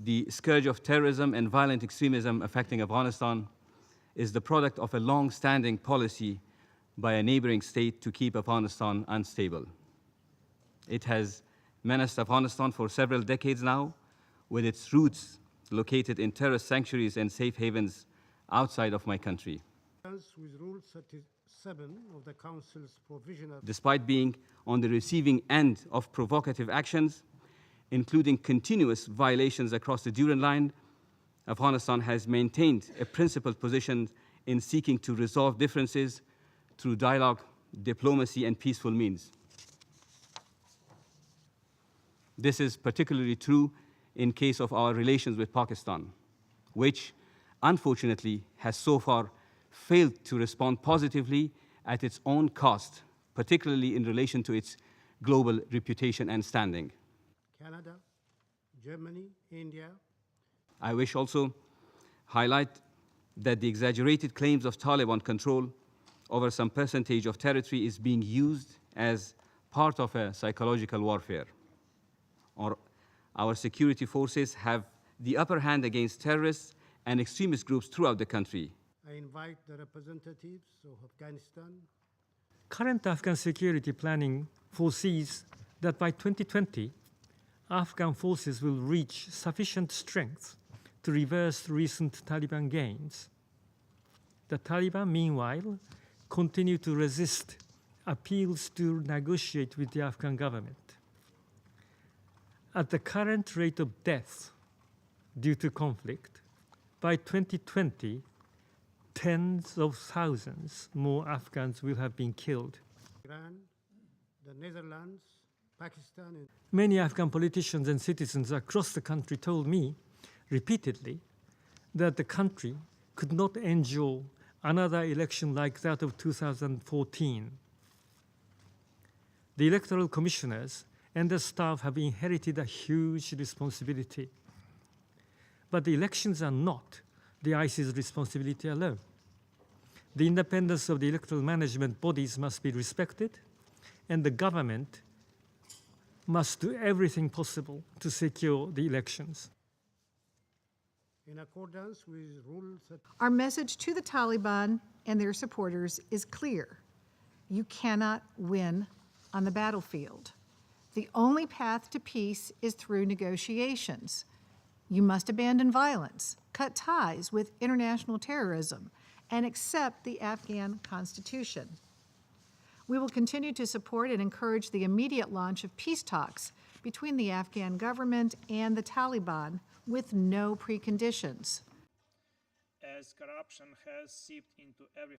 the scourge of terrorism and violent extremism affecting Afghanistan is the product of a long-standing policy by a neighboring state to keep Afghanistan unstable. It has menaced Afghanistan for several decades now, with its roots located in terrorist sanctuaries and safe havens outside of my country. With Rule 37 of the Council's provisional. Despite being on the receiving end of provocative actions, including continuous violations across the Durand Line, Afghanistan has maintained a principled position in seeking to resolve differences through dialogue, diplomacy, and peaceful means. This is particularly true in case of our relations with Pakistan, which unfortunately has so far failed to respond positively at its own cost, particularly in relation to its global reputation and standing. Canada, Germany, India. I wish also highlight that the exaggerated claims of Taliban control over some percentage of territory is being used as part of a psychological warfare. Our security forces have the upper hand against terrorists and extremist groups throughout the country. I invite the representatives of Afghanistan. Current Afghan security planning foresees that by 2020, Afghan forces will reach sufficient strength to reverse recent Taliban gains. The Taliban, meanwhile, continue to resist appeals to negotiate with the Afghan government. At the current rate of death due to conflict, by 2020, tens of thousands more Afghans will have been killed. Iran, the Netherlands, Pakistan. And many Afghan politicians and citizens across the country told me repeatedly that the country could not endure another election like that of 2014. The electoral commissioners and the staff have inherited a huge responsibility. But the elections are not the IC's responsibility alone. The independence of the electoral management bodies must be respected, and the government must do everything possible to secure the elections. In accordance with Rule 30. Our message to the Taliban and their supporters is clear. You cannot win on the battlefield. The only path to peace is through negotiations. You must abandon violence, cut ties with international terrorism, and accept the Afghan constitution. We will continue to support and encourage the immediate launch of peace talks between the Afghan government and the Taliban with no preconditions. As corruption has seeped into every